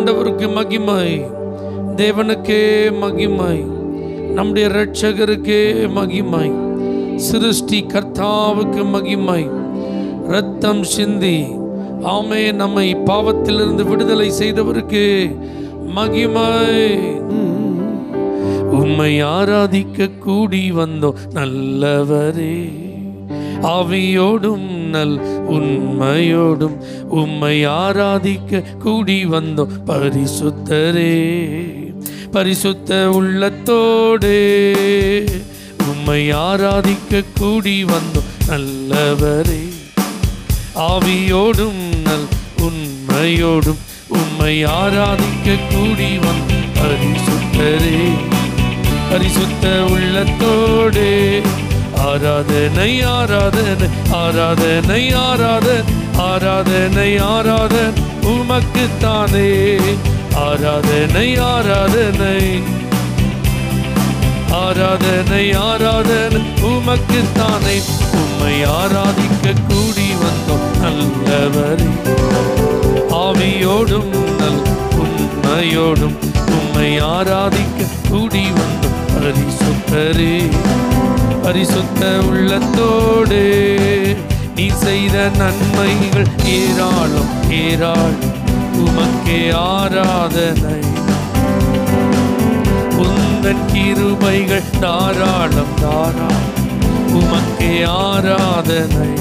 ஆண்டவருக்கு மகிமை, தேவனுக்கே மகிமை, நம்முடைய இரட்சகருக்கே மகிமை, சிருஷ்டி கர்த்தாவுக்கு மகிமை. இரத்தம் சிந்தி ஆமே நம்மை பாவத்திலிருந்து விடுதலை செய்தவருக்கு மகிமை. உம்மை ஆராதிக்க கூடி வந்தோம் நல்லவரே, ஆவியோடும் நல் உண்மையோடும் உம்மை ஆராதிக்க கூடி வந்தோம் பரிசுத்தரே. பரிசுத்த உள்ளத்தோடே உம்மை ஆராதிக்க கூடி வந்தோம் நல்லவரே, ஆவியோடும் நல் உண்மையோடும் உம்மை ஆராதிக்க கூடி வந்தோம் பரிசுத்தரே. பரிசுத்த உள்ளத்தோடே ஆராதனை ஆராதனை ஆராதனை ஆராதனை ஆராதனை ஆராதனை உமக்குத்தானே. ஆராதனை ஆராதனை ஆராதனை ஆராதனை உமக்குத்தானே. உம்மை ஆராதிக்க கூடி வந்தோம் நல்லவரே, ஆவியோடும் நல் உண்மையோடும் உம்மை ஆராதிக்க கூடி வந்தோம் பரிசுத்தரே. பரிசுத்த உள்ளத்தோடு நீ செய்த நன்மைகள் ஏராளம் ஏராளம், உமக்கே ஆராதனை. உந்தன் கிருபைகள் தாராளம் தாராளம், உமக்கே ஆராதனை.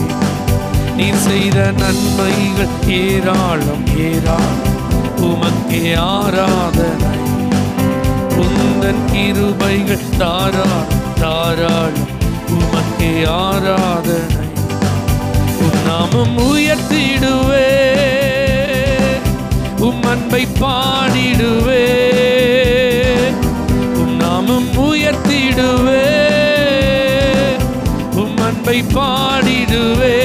நீ செய்த நன்மைகள் ஏராளம் ஏராளம், உமக்கே ஆராதனை. உந்தன் கிருபைகள் தாராளம் தாராளம், உமக்கே ஆராதனை. உம் நாமம் உயர்த்திடுவே, உம் அன்பை பாடிடுவே. உம் நாமம் உயர்த்திடுவே, உம் அன்பை பாடிடுவே.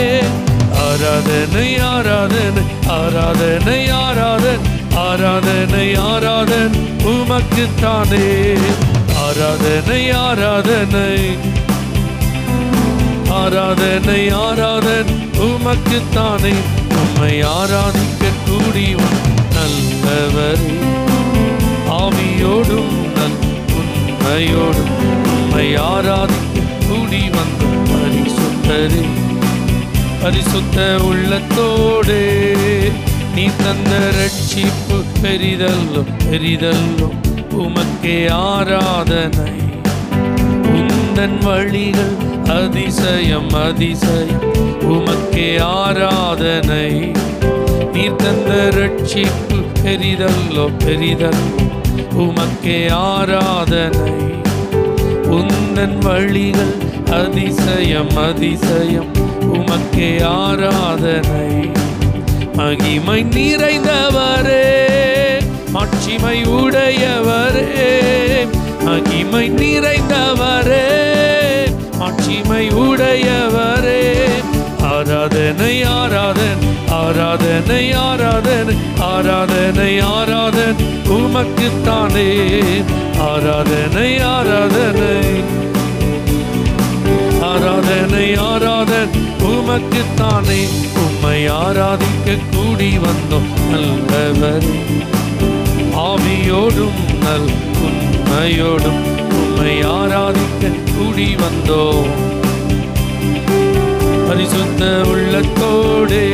ஆராதனை ஆராதனை ஆராதனை ஆராதனை ஆராதனை ஆராதனை உமக்குத்தானே. ஆராதனை ஆராதனை ஆராதனை ஆராதனை உமக்குத்தானே. உம்மை ஆராதிக்க கூடி நல்லவரே, ஆவியோடும் நல் உண்மையோடும் உம்மை ஆராதிக்க கூடி வந்த பரிசுத்தரே. பரிசுத்த உள்ளத்தோடே நீ தந்த ரட்சிப்பு பெரிதல்லும் பெரிதல்லும், உமக்கே ஆராதனை. உந்தன் வழிகள் அதிசயம் அதிசயம், உமக்கே ஆராதனை. நீ தந்த ரட்சிப்பு பெரிதல்லோ பெரிதல்லோ, உமக்கே ஆராதனை. உந்தன் வழிகள் அதிசயம் அதிசயம், உமக்கே ஆராதனை. மகிமை நிறைந்தவரே, மாட்சிமை உடையவரே. மகிமை நிறைந்தவரே, மாட்சிமை உடையவரே. ஆராதனை ஆராதனை ஆராதனை ஆராதனை ஆராதனை ஆராதனை உமக்குத்தானே. ஆராதனை ஆராதனை ஆராதனை ஆராதனை உமக்குத்தானே. உம்மை ஆராதிக்க கூடி வந்தோம் நல்லவரே, ஆவியோடும் நல் உண்மையோடும் உம்மை ஆராதிக்க கூடி வந்தோம். பரிசுத்த உள்ளத்தோடே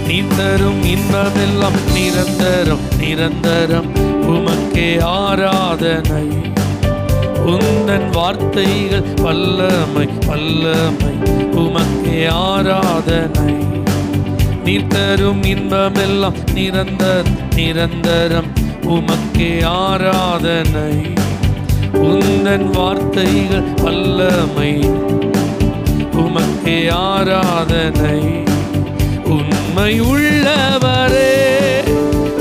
நீ தரும் இன்பமெல்லாம் நிரந்தரம் நிரந்தரம், உமக்கே ஆராதனை. உந்தன் வார்த்தைகள் வல்லமை வல்லமை, உமக்கே ஆராதனை. நீ தரும் இன்பமெல்லாம் நிரந்தரம் நிரந்தரம், உமக்கே ஆராதனை. உந்தன் வார்த்தைகள் வல்லமை, உமக்கே ஆராதனை. உண்மை உள்ளவரே,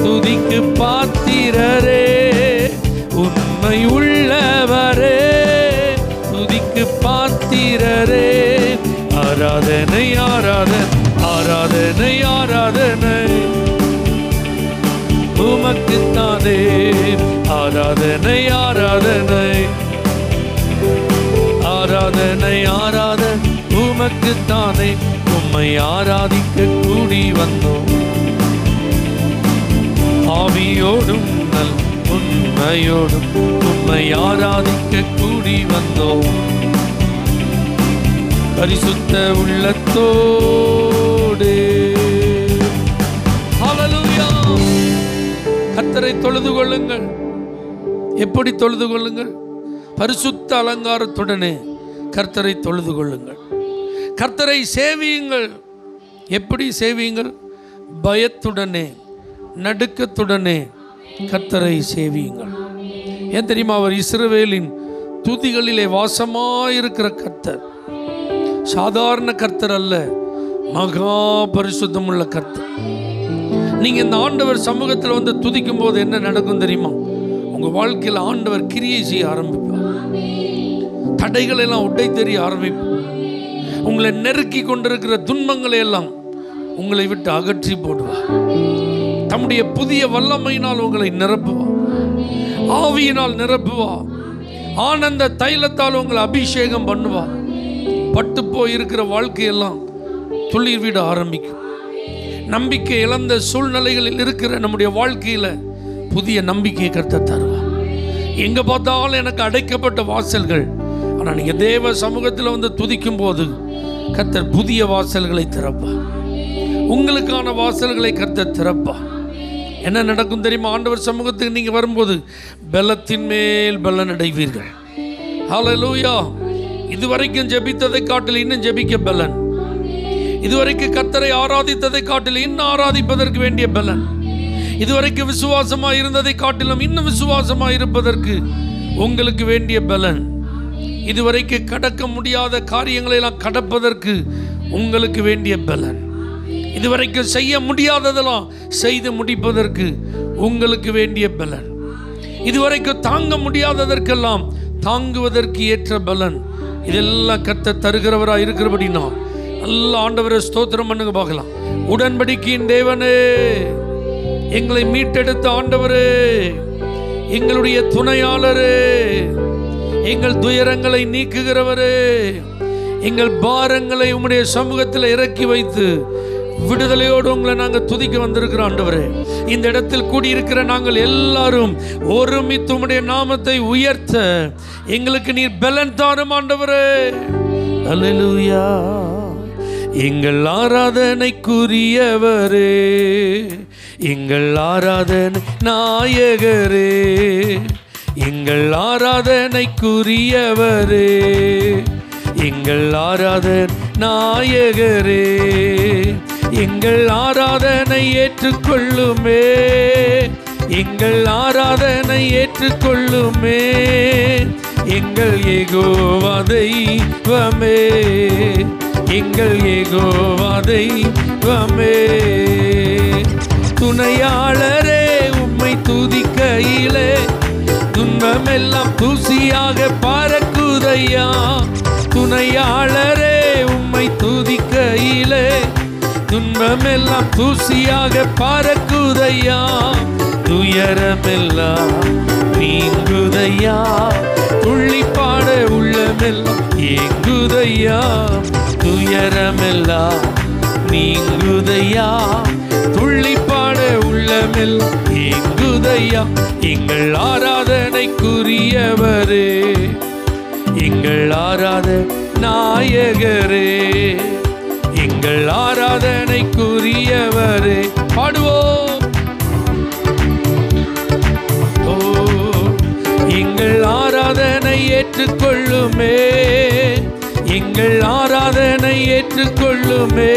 துதிக்கு பாத்திரரே. உண்மை உள்ளவரே, துதிக்கு பாத்திரரே. ஆராதனை ஆராதனை ஆராதனை ஆராதனை உமக்குத்தானே. ஆராதனை ஆராதனை ஆராதனை ஆராதனை உமக்குத்தானே. உம்மை ஆராதிக்க கூடி வந்தோம். ஆவியோடும் நல் உண்மையோடும் உம்மை ஆராதிக்க கூடி வந்தோம். பரிசுத்த உள்ளத்தோடு. ஹல்லேலூயா. கர்த்தரை தொழுது கொள்ளுங்கள். எப்படி தொழுது கொள்ளுங்கள்? பரிசுத்த அலங்காரத்துடனே கர்த்தரை தொழுது கொள்ளுங்கள். கர்த்தரை சேவியுங்கள். எப்படி சேவியுங்கள்? பயத்துடனே நடுக்கத்துடனே கர்த்தரை சேவியுங்கள். ஏன் தெரியுமா? அவர் இஸ்ரவேலின் துதிகளிலே வாசமாயிருக்கிற கர்த்தர். சாதாரண கர்த்தர் அல்ல, மகா பரிசுத்தமுள்ள கர்த்தர். நீங்க இந்த ஆண்டவர் சமூகத்தில் வந்து துதிக்கும் போது என்ன நடக்கும் தெரியுமா? உங்க வாழ்க்கையில் ஆண்டவர் கிரியை செய்ய ஆரம்பிப்பார். தடைகளை எல்லாம் உடை தெரிய ஆரம்பிப்பார். உங்களை நெருக்கி கொண்டிருக்கிற துன்பங்களை எல்லாம் உங்களை விட்டு அகற்றி போடுவார். தம்முடைய புதிய வல்லமையினால் உங்களை நிரப்புவார். ஆவியினால் நிரப்புவார். ஆனந்த தைலத்தால் உங்களை அபிஷேகம் பண்ணுவார். பட்டு போய் இருக்கிற வாழ்க்கையெல்லாம் துளிர் விட ஆரம்பிக்கும். நம்பிக்கை இழந்த சூழ்நிலைகளில் இருக்கிற நம்முடைய வாழ்க்கையில புதிய நம்பிக்கையை கர்த்தர் தருவார். எங்க பார்த்தாலும் எனக்கு அடைக்கப்பட்ட வாசல்கள், ஆனா நீங்க தேவ சமூகத்தில் வந்து துதிக்கும் போது கர்த்தர் புதிய வாசல்களை திறப்பார். உங்களுக்கான வாசல்களை கர்த்தர் திறப்பார். என்ன நடக்கும் தெரியுமா? ஆண்டவர் சமூகத்துக்கு நீங்க வரும்போது பலத்தின் மேல் பலன் அடைவீர்கள். ஹல்லேலூயா. இதுவரைக்கும் ஜெபித்ததை காட்டில் இன்னும் ஜெபிக்க பலன். இதுவரைக்கும் கர்த்தரை ஆராதித்ததை காட்டில் இன்னும் ஆராதிப்பதற்கு வேண்டிய பலன். இதுவரைக்கும் விசுவாசமாக இருந்ததை காட்டிலும் இன்னும் விசுவாசமாக இருப்பதற்கு உங்களுக்கு வேண்டிய பலன். இதுவரைக்கும் கடக்க முடியாத காரியங்களை எல்லாம் கடப்பதற்கு உங்களுக்கு வேண்டிய பலன். இதுவரைக்கும் செய்ய முடியாததெல்லாம் செய்து முடிப்பதற்கு உங்களுக்கு வேண்டிய பலன். இதுவரைக்கும் தாங்க முடியாததற்கெல்லாம் தாங்குவதற்கு ஏற்ற பலன். இதெல்லாம் கர்த்தர் தருகிறவராக இருக்கிறபடினா நல்ல ஆண்டவரை ஸ்தோத்திரம் பண்ணுங்க பார்க்கலாம். உடன்படிக்கையின் தேவனே, எங்களை மீட்டெடுத்த ஆண்டவரே, எங்களுடைய துணையாளரே, எங்கள் துயரங்களை நீக்குகிறவரே, எங்கள் பாரங்களை உம்முடைய சமூகத்தில் இறக்கி வைத்து விடுதலையோடு உங்களை நாங்கள் துதிக்க வந்திருக்கிறோம் ஆண்டவரே. இந்த இடத்தில் கூடியிருக்கிற நாங்கள் எல்லாரும் ஒருமித்து உம்முடைய நாமத்தை உயர்த்த எங்களுக்கு நீர் பலன் தாரும் ஆண்டவரே. அல்லேலூயா. எங்கள் ஆராதனைக்குரியவரே, எங்கள் ஆராதனை நாயகரே, எங்கள் ஆராதனைக்குரியவரே, எங்கள் ஆராதனை நாயகரே, எங்கள் ஆராதனை ஏற்றுக்கொள்ளுமே, எங்கள் ஆராதனை ஏற்றுக்கொள்ளுமே, எங்கள் யெகோவா தெய்வமே, எங்கள் யெகோவா தெய்வமே. துணையாளரே, உம்மை துதிக்கையிலே துன்பமெல்லாம் தூசியாக பறக்குதையா. துணையாளரே, உம்மை துதிக்கையிலே துன்பமெல்லாம் தூசியாக பறக்குதையா. துயரமெல்லாம் நீங்குதையா, துள்ளிப்பாட உள்ளமெல்லாம் ஏங்குதையா. துயரமெல்லாம் நீங்குதையா, துள்ளிப்பாட உள்ளமெல்லாம் ஏங்குதையா. எங்கள் ஆராதனைக்குரியவரே, எங்கள் ஆராதனை நாயகரே, எங்கள் ஆராதனைக்குரியவரே. பாடுவோம். ஓ, எங்கள் ஆராதனை ஏற்றுக்கொள்ளுமே, எங்கள் ஆராதனை ஏற்றுக்கொள்ளுமே,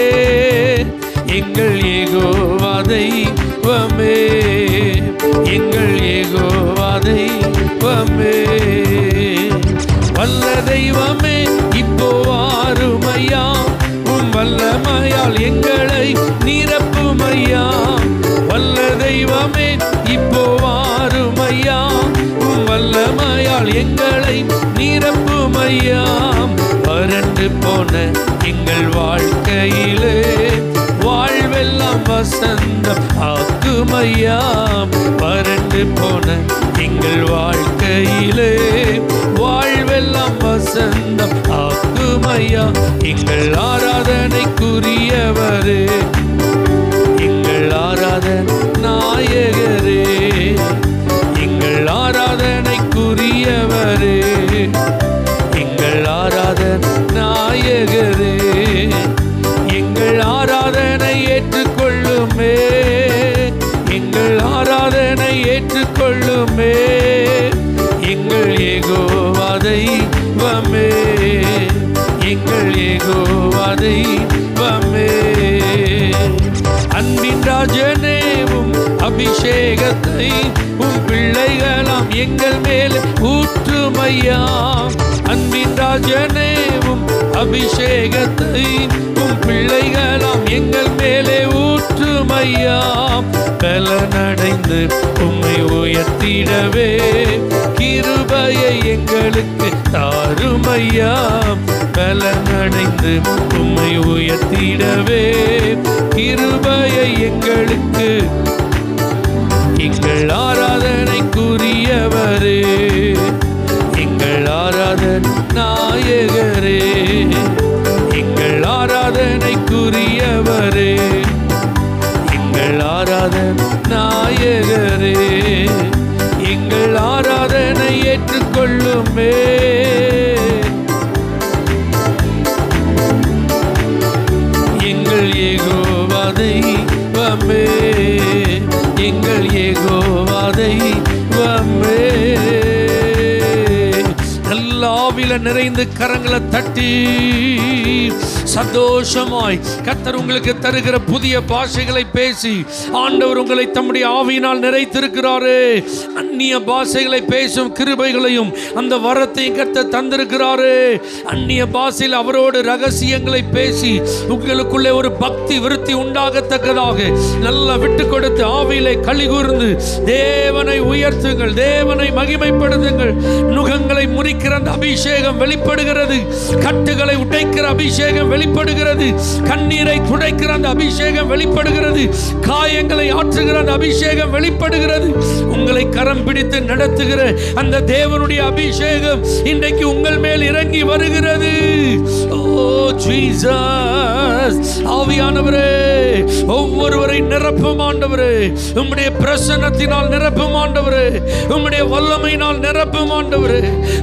எங்கள் யெகோவா தெய்வமே, எங்கள் யெகோவா தெய்வமே. வல்ல தெய்வமே, இப்போ வாருமையா, உம் வல்லமையால் எங்களை நிரப்புமையா. வல்ல தெய்வமே, இப்போ வாருமையா, உம் வல்லமையால் எங்களை நிரப்புமையா. வறண்டு போன எங்கள் வாழ்க்கையிலே வாழ்வெல்லாம் வசந்தம் ஆக்குமையா. வறண்டு போன எங்கள் வாழ்க்கையிலே வாழ்வெல்லாம் வசந்தம் ஆக்குமையா. எங்கள் ஆராதனைக்குரியவரே, எங்கள் ஆராதனை நாயகரே, யெகோவா தெய்வமே, எங்கள் யெகோவா தெய்வமே. அன்பின் ராஜனேவும் அபிஷேகத்தை உம் பிள்ளைகளாம் எங்கள் மேல் ஊற்றுமையா. அன்பின் ராஜனேவும் அபிஷேகத்தை உம் பிள்ளைகளாம் எங்கள் மேலே ஊற்றுமையா. பலனடைந்து உம்மை உயர்த்திடவே கிருபையை எங்களுக்கு தாருமையா. பலனடைந்து உம்மை உயர்த்திடவே கிருபையை எங்களுக்கு. எங்கள் ஆராதனைக்குரியவரே, எங்கள் ஆராதனை நாயகரே, எங்கள் ஆராதனைக்குரியவரே, எங்கள் ஆராதனை நாயகரே, எங்கள் ஆராதனை ஏற்றுக்கொள்ளுமே. எங்கள் யெகோவா தெய்வமே, எங்கள் யெகோவா தெய்வமே. ஆவில நிறைந்து கரங்களை தட்டி சந்தோஷமாய் கர்த்தர் உங்களுக்கு தருகிற புதிய பாஷைகளை பேசி ஆண்டவர் உங்களை தம்முடைய ஆவியினால் நிறைத்திருக்கிறாரே. அந்நிய பாஷைகளை பேசும் கிருபைகளையும் அந்த வரத்தையும் கர்த்தர் தந்திருக்கிறாரே. அந்நிய பாஷையில் அவரோடு ரகசியங்களை பேசி உங்களுக்குள்ளே ஒரு பக்தி விருத்தி உண்டாகத்தக்கதாக நல்லா விட்டு கொடுத்து ஆவியிலே களி கூர்ந்து தேவனை உயர்த்துங்கள், தேவனை மகிமைப்படுத்துங்கள். நுகங்களை முறிக்கிற அந்த அபிஷேகம் வெளிப்படுகிறது, கட்டுகளை உடைக்கிற அபிஷேகம் வெளிப்படுகிறது, கண்ணீரை துடைக்கிற அந்த அபிஷேகம் வெளிப்படுகிறது, காயங்களை ஆற்றுகிற அந்த அபிஷேகம் வெளிப்படுகிறது. உங்களை கரம் பிடித்து நடத்துகிற அந்த தேவனுடைய அபிஷேகம் இன்றைக்கு உங்கள் மேல் இறங்கி வருகிறது. ஓ ஜீசஸ், ஆவியானவரே ஒவ்வொருவரை நிரப்பும் ஆண்டவரே. உம்முடைய பிரசன்னத்தினால் நிரப்பும் ஆண்டவரே, உம்முடைய வல்லமையினால் நிரப்பும் ஆண்டவரே,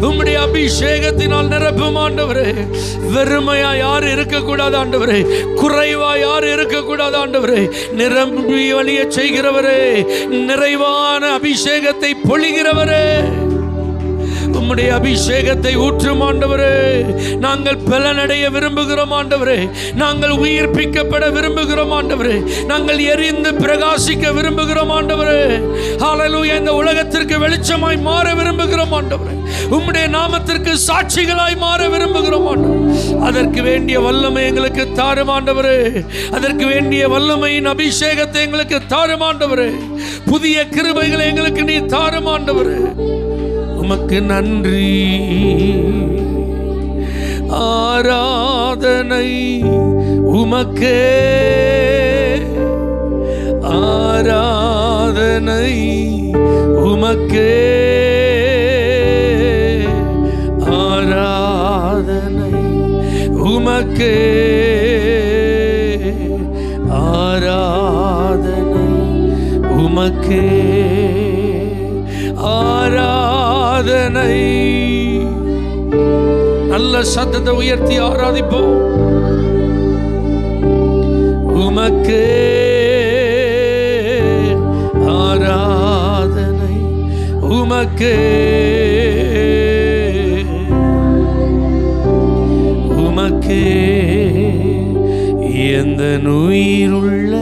உம்முடைய அபிஷேகத்தினால் நிரப்பும் ஆண்டவரே. வெறுமையா யாரு இருக்கக்கூடாது ஆண்டவரே, குறைவா யாரு இருக்கக்கூடாது ஆண்டவரே. நிரம்பி வழிய செய்கிறவரே, நிறைவான அபிஷேகத்தை பொழிகிறவரே, உம்முடைய அபிஷேகத்தை ஊற்றும் ஆண்டவரே. நாங்கள் பலனடைய விரும்புகிறோம் ஆண்டவரே, நாங்கள் உயிர்ப்பிக்கப்பட விரும்புகிறோம் ஆண்டவரே, நாங்கள் எரிந்து பிரகாசிக்க விரும்புகிறோம் ஆண்டவரே. ஹல்லேலூயா. இந்த உலகத்திற்கு வெளிச்சமாய் மாற விரும்புகிறோம் ஆண்டவரே, உம்முடைய நாமத்திற்கு சாட்சிகளாய் மாற விரும்புகிறோம் ஆண்டவரே. அதற்கு வேண்டிய வல்லமை எங்களுக்கு தாரும் ஆண்டவரே, அதற்கு வேண்டிய வல்லமையின் அபிஷேகத்தை எங்களுக்கு தாரும் ஆண்டவரே. புதிய கிருபைகளை எங்களுக்கு நீ தாரும் ஆண்டவரே. உமக்கு நன்றி, ஆராதனை உமக்கே, ஆராதனை உமக்கே, ஆராதனை உமக்கே, ஆராதனை உமக்கே, ஆராதனை. நல்ல சத்தத்தை உயர்த்தி ஆராதிப்போம். உமக்கே ஆராதனை, உமக்கே, உமக்கே எந்த உயிருள்ள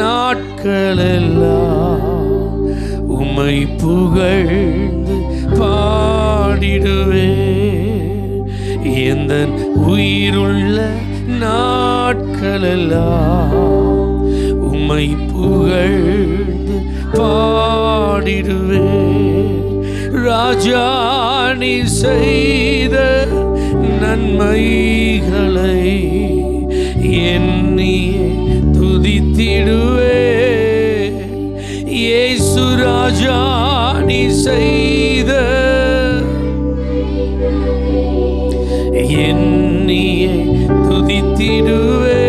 நாட்களெல்லாம் உம்மை புகழ்ந்து பாடிடுவே. எந்த உயிருள்ள நாட்களெல்லாம் உம்மை புகழ்ந்து பாடிடுவே. ராஜா நீ செய்த நன்மைகளை எண்ணியே துதித்திடுவே. இயேசு ராஜா நீ செய்த எண்ணியே துதித்திடுவே.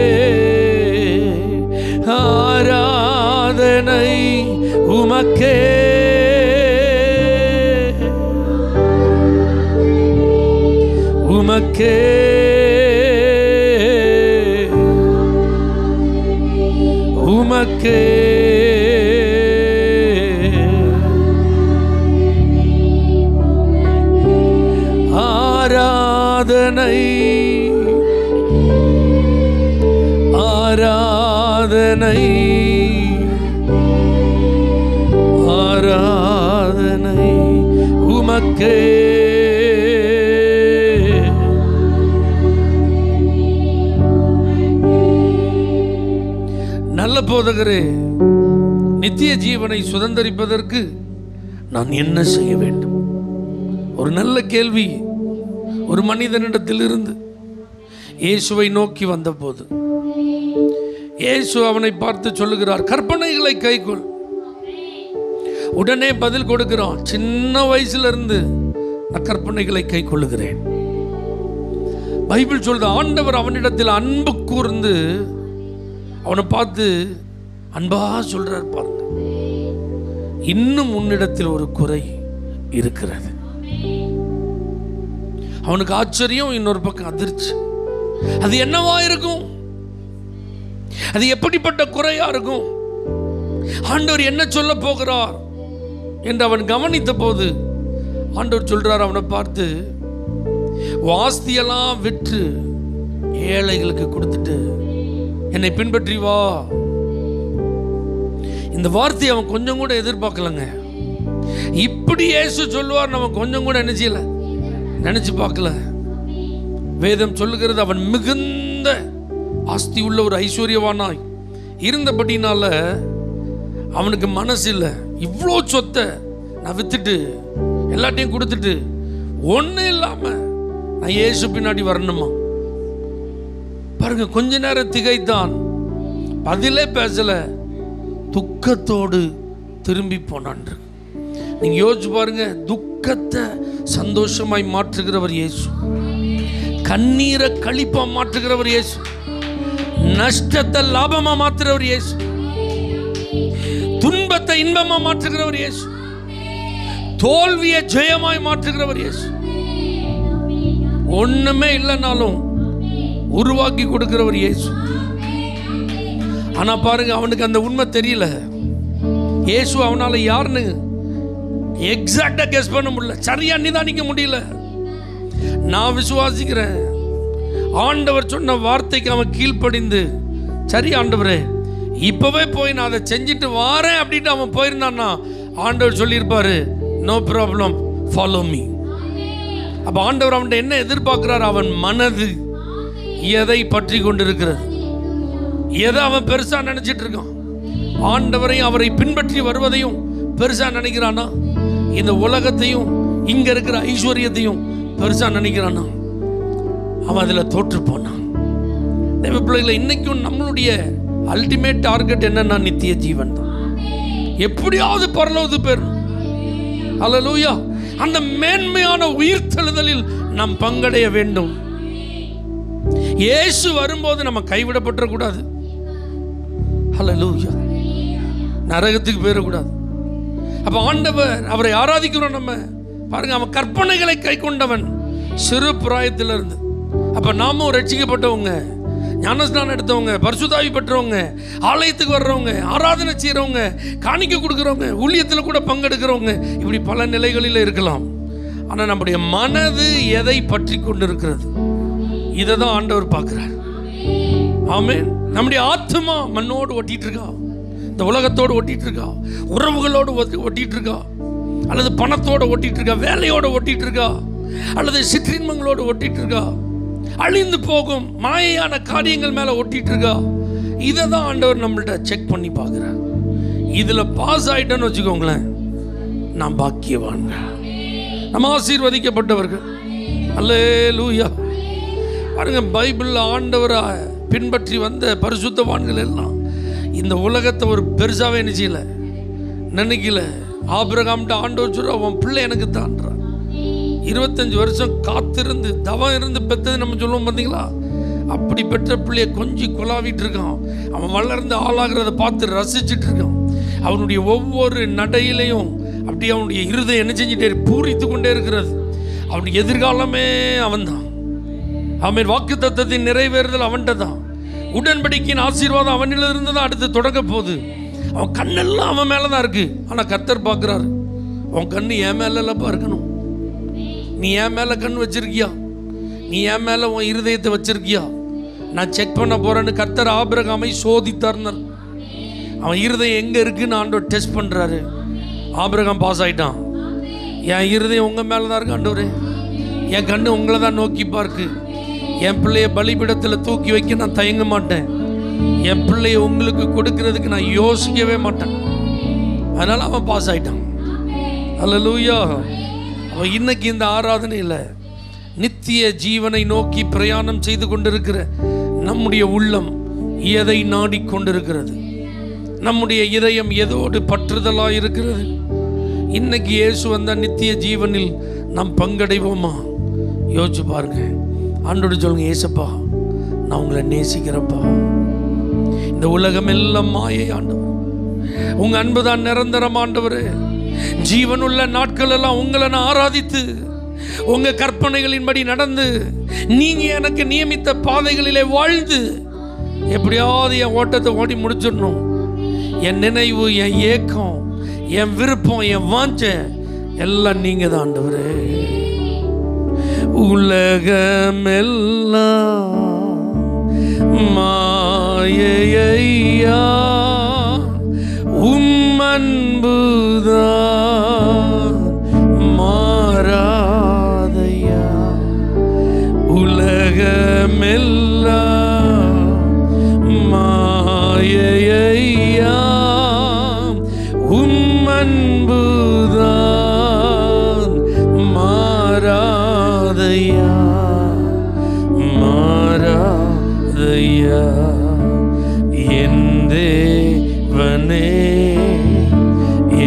ஆராதனை உமக்கே, உமக்கே, உமக்கே, ஆராதனை ஆராதனை உமக்கே. நல்ல போதகரே, நித்திய ஜீவனை சுதந்தரிப்பதற்கு நான் என்ன செய்ய வேண்டும்? ஒரு நல்ல கேள்வி ஒரு மனிதனிடத்திலிருந்து இயேசுவை நோக்கி வந்தபோது இயேசு அவனை பார்த்து சொல்லுகிறார், கற்பனைகளை கைக்கொள். உடனே பதில் கொடுக்கிறான், சின்ன வயசுல இருந்து நான் கற்பனைகளை கை கொள்ளுகிறேன். பைபிள் சொல்ற ஆண்டவர் அவனிடத்தில் அன்பு கூர்ந்து அவனை பார்த்து அன்பா சொல்றார், பாருங்க, இன்னும் உன்னிடத்தில் ஒரு குறை இருக்கிறது. அவனுக்கு ஆச்சரியம், இன்னொரு பக்கம் அதிர்ச்சி. அது என்னவா இருக்கும்? அது எப்படிப்பட்ட குறையா இருக்கும்? ஆண்டவர் என்ன சொல்ல போகிறார் என்று அவன் கவனித்த போது ஆண்டவர் சொல்றார் அவனை பார்த்து, ஆஸ்தியெல்லாம் விற்று ஏழைகளுக்கு கொடுத்துட்டு என்னை பின்பற்றி வா. இந்த வார்த்தையை அவன் கொஞ்சம் கூட எதிர்பார்க்கலங்க. இப்படி இயேசு சொல்லுவார் நம்ம கொஞ்சம் கூட நினைச்சு பார்க்கல. வேதம் சொல்லுகிறது, அவன் மிகுந்த ஆஸ்தி உள்ள ஒரு ஐஸ்வர்யவானாய் இருந்தபடினால அவனுக்கு மனசு இல்லை, இவ்வளோ சொத்தை நான் வித்துட்டு எல்லாத்தையும் கொடுத்துட்டு ஒன்றும் இல்லாம நான் இயேசு பின்னாடி வரணுமா? பாருங்க, கொஞ்ச நேரம் திகைத்தான், பதிலே பேசல, துக்கத்தோடு திரும்பி போனான். நீங்க யோசிச்சு பாருங்க, துக்கத்தை சந்தோஷமாய் மாற்றுகிறவர் இயேசு, கண்ணீரை களிப்பா மாற்றுகிறவர் இயேசு, நஷ்டத்தை லாபமா மாற்றுகிறவர் இயேசு, துன்பத்தை இன்பமா மாற்றுகிறவர் இயேசு, தோல்வியை ஜெயமாய் மாற்றுகிறவர் இயேசு, ஒண்ணுமே இல்லைனாலும் உருவாக்கி கொடுக்கிறவர் இயேசு. ஆனா பாருங்க, அவனுக்கு அந்த உண்மை தெரியல. இயேசு அவனால யாருன்னு எக்ஸாக்டா கெஸ் பண்ண முடியல, சரியா நிதானிக்க முடியல. நான் விசுவாசிக்கிறேன், ஆண்டவர் சொன்ன வார்த்தைக்கு அவன் கீழ்ப்படிந்து, சரி ஆண்டவரே இப்பவே போய் நான் அதை செஞ்சுட்டு வாரேன் அப்படின்ட்டு அவன் போயிருந்தான்னா ஆண்டவர் சொல்லியிருப்பாரு, நோ ப்ராப்ளம், ஃபாலோ மீ. அப்ப ஆண்டவர் அவன் என்ன எதிர்பார்க்கிறார்? அவன் மனது எதை பற்றி கொண்டிருக்கிறது, எதை அவன் பெருசா நினைச்சிட்டு இருக்கான்? ஆண்டவரையும் அவரை பின்பற்றி வருவதையும் பெருசா நினைக்கிறானா? இந்த உலகத்தையும் இங்க இருக்கிற ஐஸ்வர்யத்தையும் பெருசா நினைக்கிறானா? அவன் அதுல தோற்று போனான். தேவ பிள்ளைகளை, இன்னைக்கும் நம்மளுடைய அல்டிமேட் டார்கெட் என்னன்னா நித்திய ஜீவன் தான். எப்படியாவது பரலோகத்து பேர். ஹல்லேலூயா. அந்த மேன்மையான உயிர்த்தெழுதலில் நாம் பங்கடைய வேண்டும். இயேசு வரும்போது நம்ம கைவிடப்பட்ட கூடாது. ஹல்லேலூயா. நரகத்துக்கு போயிடக்கூடாது. அப்ப ஆண்டவர், அவரை ஆராதிக்கிறோம் நம்ம. பாருங்க, அவன் கற்பனைகளை கை கொண்டவன் சிறு பிராயத்திலிருந்து. அப்ப நாமும் ரட்சிக்கப்பட்டவங்க, ஞானஸ்நானம் எடுத்தவங்க, பரிசுத்தாவி பெற்றவங்க, ஆலயத்துக்கு வர்றவங்க, ஆராதனை செய்யறவங்க, காணிக்கை கொடுக்கிறவங்க, ஊழியத்தில் கூட பங்கெடுக்கிறவங்க, இப்படி பல நிலைகளில் இருக்கலாம். ஆனா நம்முடைய மனது எதை பற்றி கொண்டு இருக்கிறது, இதை தான் ஆண்டவர் பார்க்கிறார். ஆமென். நம்முடைய ஆத்மா மண்ணோடு ஒட்டிட்டு இருக்கா, இந்த உலகத்தோடு ஒட்டிட்டு இருக்கா, உறவுகளோடு ஒட்டிட்டு இருக்கா, அல்லது பணத்தோடு ஒட்டிட்டு இருக்கா, வேலையோடு ஒட்டிட்டு இருக்கா, அல்லது சிற்றின்பங்களோடு ஒட்டிட்டு இருக்கா, அழிந்து போகும் மாயையான காரியங்கள் மேல ஒட்டிட்டு இருக்கா? இதை தான் ஆண்டவர் நம்மள்ட்ட செக் பண்ணி பார்க்கிறார். இதுல பாஸ் ஆயிட்டேன்னு வச்சுக்கோங்களேன், நான் பாக்கியவான்ங்க, நம்ம ஆசீர்வதிக்கப்பட்டவர்கள். அல்லேலூயா. பாருங்க, பைபிள் ஆண்டவரை பின்பற்றி வந்த பரிசுத்தவான்கள் எல்லாம் இந்த உலகத்தை ஒரு பெருசாவே நினைக்கல. ஆபிரகாம்கிட்ட ஆண்டவர் சொல்ற, அவன் பிள்ளை எனக்கு தான்றான். 25 வருஷம் காத்திருந்து தவம் இருந்து பெற்றது நம்ம சொல்லுவோம் பார்த்தீங்களா? அப்படி பெற்ற பிள்ளைய கொஞ்சம் குழாவிட்டு இருக்கான். அவன் வளர்ந்து ஆளாகிறத பார்த்து ரசிச்சுட்டு இருக்கான். அவனுடைய ஒவ்வொரு நடையிலையும் அப்படி அவனுடைய இருதயம் என்ன செஞ்சுட்டே பூரித்து கொண்டே இருக்கிறது. அவனுடைய எதிர்காலமே அவன் தான். அவன் வாக்கு தத்தத்தின் நிறைவேறுதல் அவன்கிட்ட தான். உடன்படிக்கையின் ஆசீர்வாதம் அவனிலிருந்து தான் அடுத்து தொடங்க போகுது. அவன் கண்ணெல்லாம் அவன் மேலே தான் இருக்கு. ஆனால் கர்த்தர் பார்க்குறாரு, அவன் கண்ணு என் மேலப்பா இருக்கணும். நீ என் மேலே கண் வச்சிருக்கியா? நீ என் மேலே உன் இருதயத்தை வச்சிருக்கியா, நான் செக் பண்ண போகிறேன்னு கர்த்தர் ஆபிரகாமை சோதித்தார்னார். அவன் இருதயம் எங்கே இருக்குன்னு ஆண்டவர் டெஸ்ட் பண்ணுறாரு. ஆபிரகாம் பாஸ் ஆகிட்டான். என் இருதயம் உங்கள் மேலே தான் இருக்கு ஆண்டவரே, என் கண்ணு உங்களை தான் நோக்கி பார்க்கு. என் பிள்ளைய பலிபீடத்தில் தூக்கி வைக்க நான் தயங்க மாட்டேன். என் பிள்ளைய உங்களுக்கு கொடுக்கறதுக்கு நான் யோசிக்கவே மாட்டேன். அதனால் அவன் பாஸ் ஆகிட்டான். அல்லேலூயா. அவன் இன்னைக்கு இந்த ஆராதனையில் நித்திய ஜீவனை நோக்கி பிரயாணம் செய்து கொண்டிருக்கிற நம்முடைய உள்ளம் எதை நாடிக்கொண்டிருக்கிறது? நம்முடைய இதயம் எதோடு பற்றுதலாக இருக்கிறது? இன்னைக்கு இயேசு வந்த நித்திய ஜீவனில் நாம் பங்கடைவோமா? யோசிச்சு பாருங்க. ஆண்டோடு சொல்லுங்க, ஏசப்பா நான் உங்களை நேசிக்கிறப்பா. இந்த உலகம் எல்லாம் மாயை ஆண்டவர், உங்க அன்புதான் நிரந்தரம் ஆண்டவர். ஜீவனுள்ள நாட்கள் எல்லாம் உங்களை நான் ஆராதித்து உங்க கற்பனைகளின்படி நடந்து நீங்க எனக்கு நியமித்த பாதைகளிலே வாழ்ந்து எப்படியாவது என் ஓட்டத்தை ஓடி முடிச்சிடணும். என் நினைவு, என் ஏக்கம், என் விருப்பம், என் வாஞ்சை எல்லாம் நீங்க தான் ஆண்டவரே. உலகமெல்லாம் மாயையா, உம் அன்புதான் மாறாதையா. உலகமெல்லாம் மாயையா, உம் அன்புதான் மாறாதையா, மாறாதையா. என் தேவனே,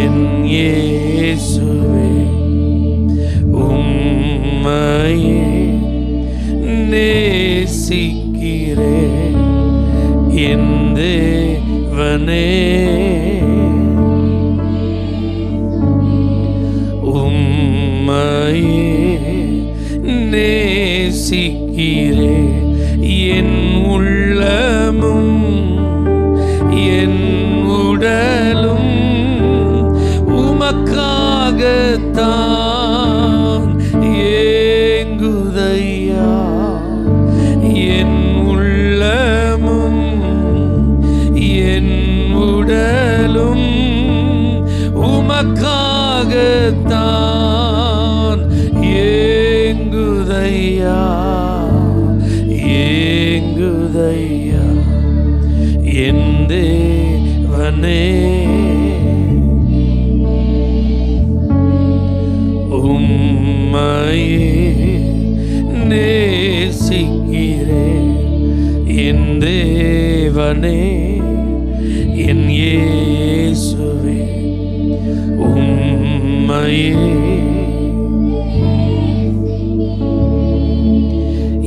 என் இயேசுவே, உம்மையே நேசிக்கிறேன். என் தேவனே, உம்மையே நேசிக்கிறேன். என் உள்ளமும் என் உடலும் உமக்காகத்தான் ஏங்குதையா. என் உள்ளமும் என் உடலும் உமக்காகத்தான் ஏங்குதையா, ஏங்குதையா. என் தேவனே, உம்மையே நேசிக்கிறேன். என் தேவனே, என் இயேசுவே, உம்மையே.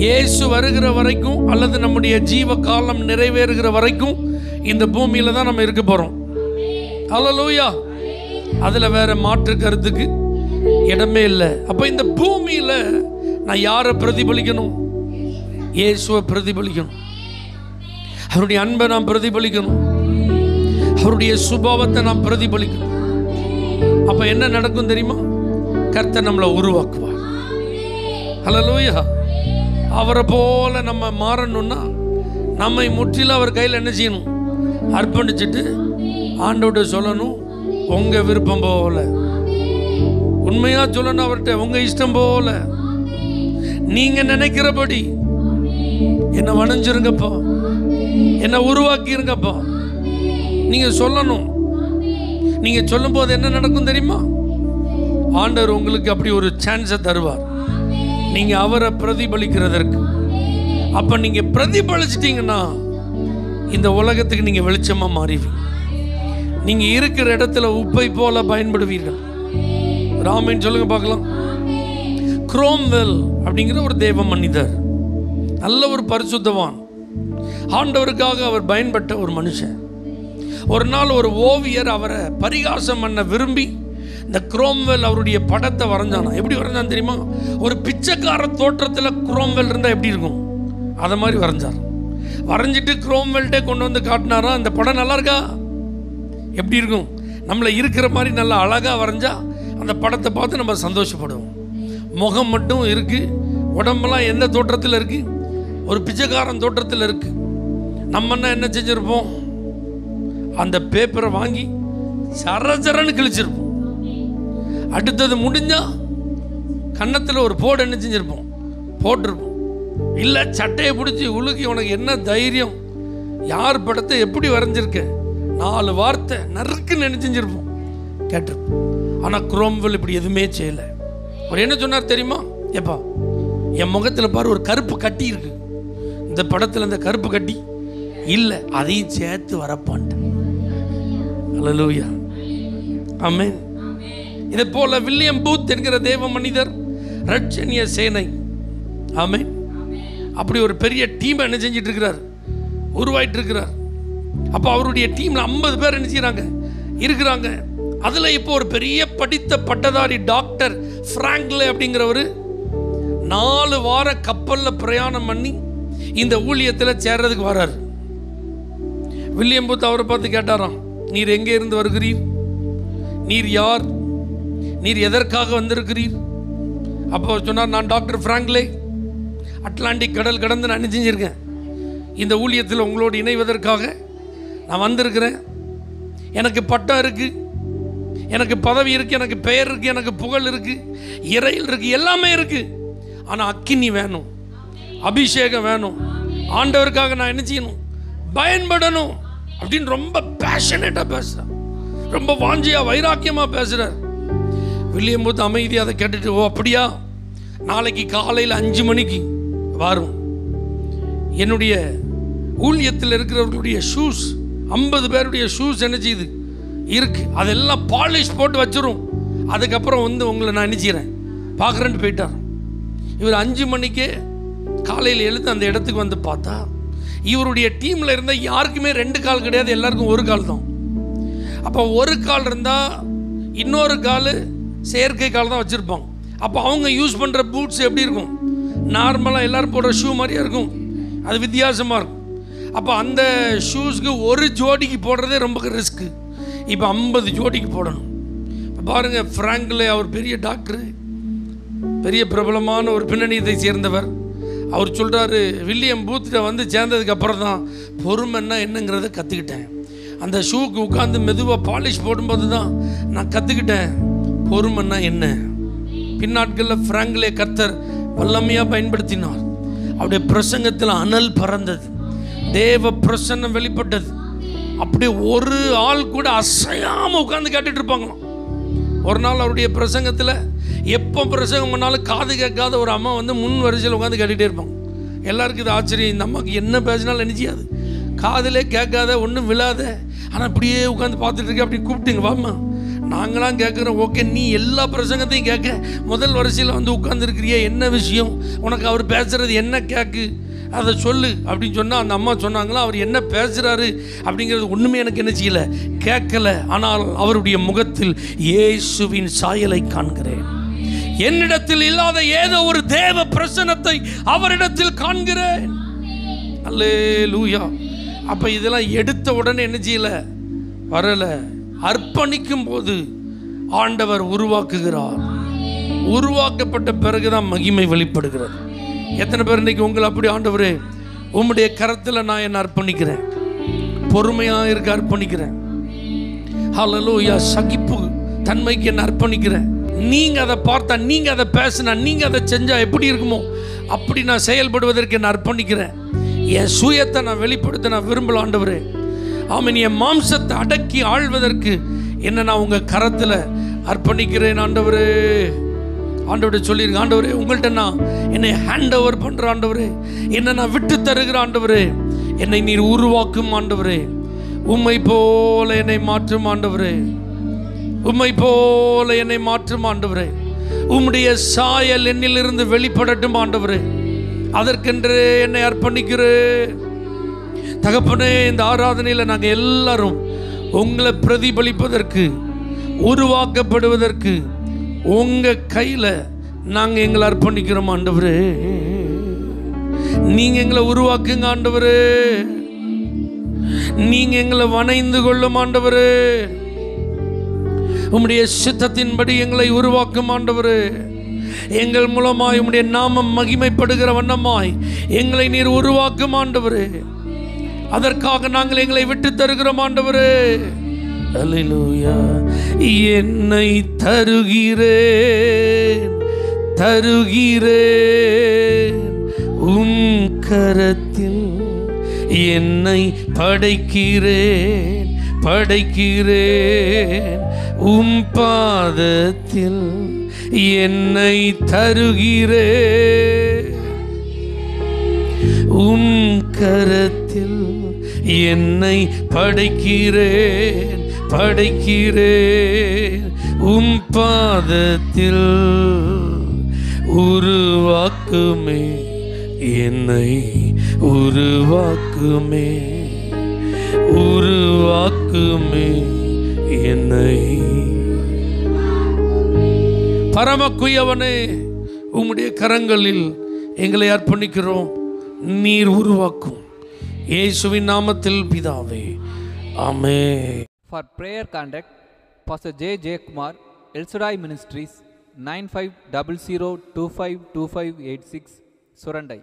இயேசு வருகிற வரைக்கும் அல்லது நம்முடைய ஜீவ காலம் நிறைவேறுகிற வரைக்கும் இந்த பூமியில தான் நம்ம இருக்க போறோம். ஹல்லேலூயா. அதுல வேற மாற்று கருத்துக்கு இடமே இல்லை. அப்ப இந்த பூமியில நான் யாரை பிரதிபலிக்கணும்? இயேசுவை பிரதிபலிக்கணும். அவருடைய அன்பை நாம் பிரதிபலிக்கணும். அவருடைய சுபாவத்தை நாம் பிரதிபலிக்கணும். அப்ப என்ன நடக்கும் தெரியுமா? கர்த்தர் நம்மளை உருவாக்குவார். ஹல்லேலூயா. அவரை போல நம்ம மாறணும்னா நம்மை முற்றிலும் அவர் கையில் என்ன செய்யணும்? அர்ப்பணிச்சுட்டு ஆண்டோட சொல்லணும், உங்க விருப்பம் போல. உண்மையா சொல்லணும் அவர்கிட்ட, உங்க இஷ்டம் போல, நீங்க நினைக்கிறபடி என்ன வணைஞ்சிருங்கப்பா, என்ன உருவாக்கிருங்கப்பா. நீங்க சொல்லணும். நீங்க சொல்லும் போது என்ன நடக்கும் தெரியுமா? ஆண்டவர் உங்களுக்கு அப்படி ஒரு சான்ஸை தருவார், நீங்க அவரை பிரதிபலிக்கிறதற்கு. அப்ப நீங்க பிரதிபலிச்சிட்டீங்கன்னா இந்த உலகத்துக்கு நீங்க வெளிச்சமா மாறிவீங்க. நீங்க இருக்கிற இடத்துல உப்பை போல பயன்படுவீர்கள். ராமன் சொல்லுங்க பார்க்கலாம். குரோம்வெல் அப்படிங்கிற ஒரு தேவ மனிதர், நல்ல ஒரு பரிசுத்தவான், ஆண்டவருக்காக அவர் பயன்பட்ட ஒரு மனுஷன். ஒரு நாள் ஒரு ஓவியர் அவரை பரிகாசம் பண்ண விரும்பி இந்த குரோம்வெல் அவருடைய படத்தை வரைஞ்சானா. எப்படி வரைஞ்சான் தெரியுமா? ஒரு பிச்சைக்கார தோற்றத்தில் குரோம்வெல் இருந்தால் எப்படி இருக்கும் அதை மாதிரி வரைஞ்சார். வரைஞ்சிட்டு குரோம்வெல்ட்டே கொண்டு வந்து காட்டினாரா, இந்த படம் நல்லா இருக்கா, எப்படி இருக்கும், நம்மளை இருக்கிற மாதிரி நல்லா அழகாக வரைஞ்சா அந்த படத்தை பார்த்து நம்ம சந்தோஷப்படுவோம். முகம் மட்டும் இருக்குது, உடம்பெல்லாம் எந்த தோற்றத்தில் இருக்கு? ஒரு பிச்சைக்காரன் தோற்றத்தில் இருக்கு. நம்ம என்ன செஞ்சிருப்போம்? அந்த பேப்பரை வாங்கி சரசரன்னு கிழிச்சிருப்போம். அடுத்தது முடிஞ்சா கன்னத்தில் ஒரு போடு என்ன செஞ்சிருப்போம்? போட்டிருப்போம். இல்லை சட்டையை பிடிச்சி உலுக்கி உனக்கு என்ன தைரியம், யார் படத்தை எப்படி வரைஞ்சிருக்க, 4 வார்த்தை நறுக்குன்னு என்ன செஞ்சிருப்போம்? கேட்டிருப்போம். ஆனால் குரோம்வெல் இப்படி எதுவுமே செய்யலை. அவர் என்ன சொன்னார் தெரியுமா? எப்பா என் முகத்தில் பாரு ஒரு கருப்பு கட்டி இருக்கு, இந்த படத்தில் அந்த கருப்பு கட்டி இல்லை, அதையும் சேர்த்து வரப்பான்ட்டு. அல்லேலூயா, ஆமென். இதே போல வில்லியம் பூத் என்கிற தேவ மனிதர், ரட்சணிய சேனை, ஆமென், அப்படி ஒரு பெரிய டீம் என்ன செஞ்சிட்டு இருக்கிறார்? உருவாயிட்டு இருக்கிறார். அப்போ அவருடைய டீம்ல 50 பேர் என்ன செய்யறாங்க? இருக்கிறாங்க. அதுல இப்போ ஒரு பெரிய படித்த பட்டதாரி டாக்டர் பிராங்க்லே அப்படிங்கிறவர் 4 வார கப்பல்ல பிரயாணம் பண்ணி இந்த ஊழியத்தில் சேர்றதுக்கு வராரு. வில்லியம் பூத் அவரை பார்த்து கேட்டாராம், நீர் எங்கே இருந்து வருகிறீர்? நீர் யார்? நீர் எதற்காக வந்திருக்கிறீர்? அப்போ சொன்னார், நான் டாக்டர் பிராங்க்லே, அட்லாண்டிக் கடல் கடந்து நான் செஞ்சிருக்கேன், இந்த ஊழியத்தில் உங்களோடு இணைவதற்காக நான் வந்திருக்கிறேன். எனக்கு பட்டம் இருக்கு, எனக்கு பதவி இருக்கு, எனக்கு பெயர் இருக்கு, எனக்கு புகழ் இருக்கு, இறையில் இருக்கு, எல்லாமே இருக்கு. ஆனால் அக்கினி வேணும், அபிஷேகம் வேணும், ஆண்டவருக்காக நான் என்ன செய்யணும்? பயன்படணும் அப்படின்னு ரொம்ப பேஷனேட்டா பேசுறார், ரொம்ப வாஞ்சியா வைராக்கியமா பேசுறார். வில்லியம் பூத் அமைதி அதை கேட்டுட்டு, ஓ அப்படியா, நாளைக்கு காலையில் 5 மணிக்கு வரும். என்னுடைய ஊழியத்தில் இருக்கிறவர்களுடைய ஷூஸ், 50 பேருடைய ஷூஸ் என்ன செய்யுது இருக்கு, அதெல்லாம் பாலிஷ் போட்டு வச்சிரும். அதுக்கப்புறம் உங்களை நான் நினைச்சிக்கிறேன் பார்க்குறேன்ட்டு போயிட்டார். இவர் 5 மணிக்கே காலையில் எழுந்து அந்த இடத்துக்கு வந்து பார்த்தா, இவருடைய டீமில் இருந்த யாருக்குமே 2 கால் கிடையாது, எல்லாருக்கும் 1 கால் தான். அப்போ 1 கால் இருந்தால் இன்னொரு கால் செயற்கை கால் தான் வச்சுருப்பாங்க. அப்போ அவங்க யூஸ் பண்ணுற பூட்ஸ் எப்படி இருக்கும்? நார்மலாக எல்லோரும் போடுற ஷூ மாதிரியே இருக்கும், அது வித்தியாசமாக இருக்கும். அப்போ அந்த ஷூஸ்க்கு 1 ஜோடிக்கு போடுறதே ரொம்ப ரிஸ்க்கு. இப்போ 50 ஜோடிக்கு போடணும். இப்போ பாருங்கள், பிராங்க்லே அவர் பெரிய டாக்டரு, பெரிய பிரபலமான ஒரு பின்னணியத்தை சேர்ந்தவர். அவர் சொல்கிறாரு, வில்லியம் பூத்திட்ட வந்து சேர்ந்ததுக்கு அப்புறம் தான் பொறுமைன்னா என்னங்கிறத கற்றுக்கிட்டேன். அந்த ஷூக்கு உட்காந்து மெதுவாக பாலிஷ் போடும்போது தான் நான் கற்றுக்கிட்டேன் பொறுமைன்னா என்ன. பின்னாட்களில் பிராங்க்லே கர்த்தர் வல்லமையாக பயன்படுத்தினார். அவருடைய பிரசங்கத்தில் அனல் பறந்தது, தேவ பிரசன்னம் வெளிப்பட்டது. அப்படியே ஒரு ஆள் கூட அசையாமல் உட்காந்து கேட்டுட்டு இருப்பாங்களாம். ஒரு நாள் அவருடைய பிரசங்கத்தில் எப்போ பிரசங்கம் பண்ணாலும் காது கேட்காத ஒரு அம்மா வந்து முன் வரிசையில் உட்காந்து கேட்டுகிட்டே இருப்பாங்க. எல்லாருக்கும் இது ஆச்சரியம், இந்த அம்மாவுக்கு என்ன பேசினாலும் நினைச்சியாது, காதிலே கேட்காத, ஒன்றும் விழாத, ஆனால் இப்படியே உட்காந்து பார்த்துட்டு இருக்க. அப்படி கூப்பிட்டுங்க, வாம்மா நாங்களாம் கேட்குறோம். ஓகே, நீ எல்லா பிரசங்கத்தையும் கேட்க முதல் வரிசையில் வந்து உட்காந்துருக்கிறிய, என்ன விஷயம் உனக்கு? அவர் பேசுகிறது என்ன கேட்கு, அதை சொல்லு அப்படின்னு சொன்னால் அந்த அம்மா சொன்னாங்களா, அவர் என்ன பேசுகிறாரு அப்படிங்கிறது ஒன்றுமே எனக்கு என்ன செய்யலை, கேட்கலை. ஆனால் அவருடைய முகத்தில் இயேசுவின் சாயலை காண்கிறேன். என்னிடத்தில் இல்லாத ஏதோ ஒரு தேவ பிரசன்னத்தை அவரிடத்தில் காண்கிறேன். அல்லேலூயா. அப்போ இதெல்லாம் எடுத்த உடனே என்ன செய்யலை, வரலை. அர்ப்பணிக்கும் போது ஆண்டவர் உருவாக்குகிறார். உருவாக்கப்பட்ட பிறகுதான் மகிமை வெளிப்படுகிறது. எத்தனை பேர் இன்னைக்கு உங்களை அப்படி, ஆண்டவரே உம்முடைய கரத்தில் நான் என்ன அர்ப்பணிக்கிறேன், பொறுமையாக இருக்க அர்ப்பணிக்கிறேன், ஹல்லேலூயா, சகிப்பு தன்மைக்கு என்ன அர்ப்பணிக்கிறேன். நீங்கள் அதை பார்த்தா, நீங்கள் அதை பேசினா, நீங்கள் அதை செஞ்சால் எப்படி இருக்குமோ அப்படி நான் செயல்படுவதற்கு என்ன அர்ப்பணிக்கிறேன். என் சுயத்தை நான் வெளிப்படுத்த நான் விரும்பல ஆண்டவரே. ஆமாம், என் மாம்சத்தை அடக்கி ஆள்வதற்கு என்ன நான் உங்கள் கரத்தில் அர்ப்பணிக்கிறேன் ஆண்டவரே. ஆண்டவரே சொல்லியிருக்கேன், ஆண்டவரே உங்கள்கிட்ட நான் என்னை ஹேண்ட் ஓவர் பண்ணுற ஆண்டவரே, என்னை நான் விட்டு தருகிற ஆண்டவரே, என்னை நீர் உருவாக்கும் ஆண்டவரே, உம்மை போல என்னை மாற்றும் ஆண்டவரே, உம்மை போல என்னை மாற்றும் ஆண்டவரே, உம்முடைய சாயல் என்னிலிருந்து வெளிப்படட்டும் ஆண்டவரே, அதற்கென்றே என்னை அர்ப்பணிக்கிறேன். தகப்பனே, இந்த ஆராதனையில் நாங்கள் எல்லாரும் உங்களை பிரதிபலிப்பதற்கு, உருவாக்கப்படுவதற்கு உங்கள் கையில் நாங்கள் எங்களை அர்ப்பணிக்கிறோம் ஆண்டவரே. நீங்கள் எங்களை உருவாக்குங்க ஆண்டவரே, நீங்கள் எங்களை வணைந்து கொள்ளும் ஆண்டவரே, உம்முடைய சித்தத்தின்படி எங்களை உருவாக்கும் ஆண்டவரே. எங்கள் மூலமாய் உம்முடைய நாமம் மகிமைப்படுகிற வண்ணமாய் எங்களை நீர் உருவாக்கும் ஆண்டவரே. அதற்காக நாங்கள் எங்களை விட்டு தருகிறோம் ஆண்டவரே. அல்லேலூயா. என்னை தருகிறேன் தருகிறேன் உம் கரத்தில், என்னை படைக்கிறேன் படைக்கிறேன் உம் பாதத்தில், என்னை தருகிறேன் உம் கரத்தில், என்னை படைக்கிறேன் படைக்கிறேன் உம் பாதத்தில். உருவாக்குமே என்னை உருவாக்குமே உருவாக்குமே என்னை. பரமக்குயவனே, உம்முடைய கரங்களில் எங்களை அர்ப்பணிக்கிறோம். நீர் உருவாக்கும். இயேசுவின் நாமத்தில் பிதாவே, ஆமென். For prayer contact, Pastor J. J. Kumar, El Shaddai Ministries, 9500252586, Surandai.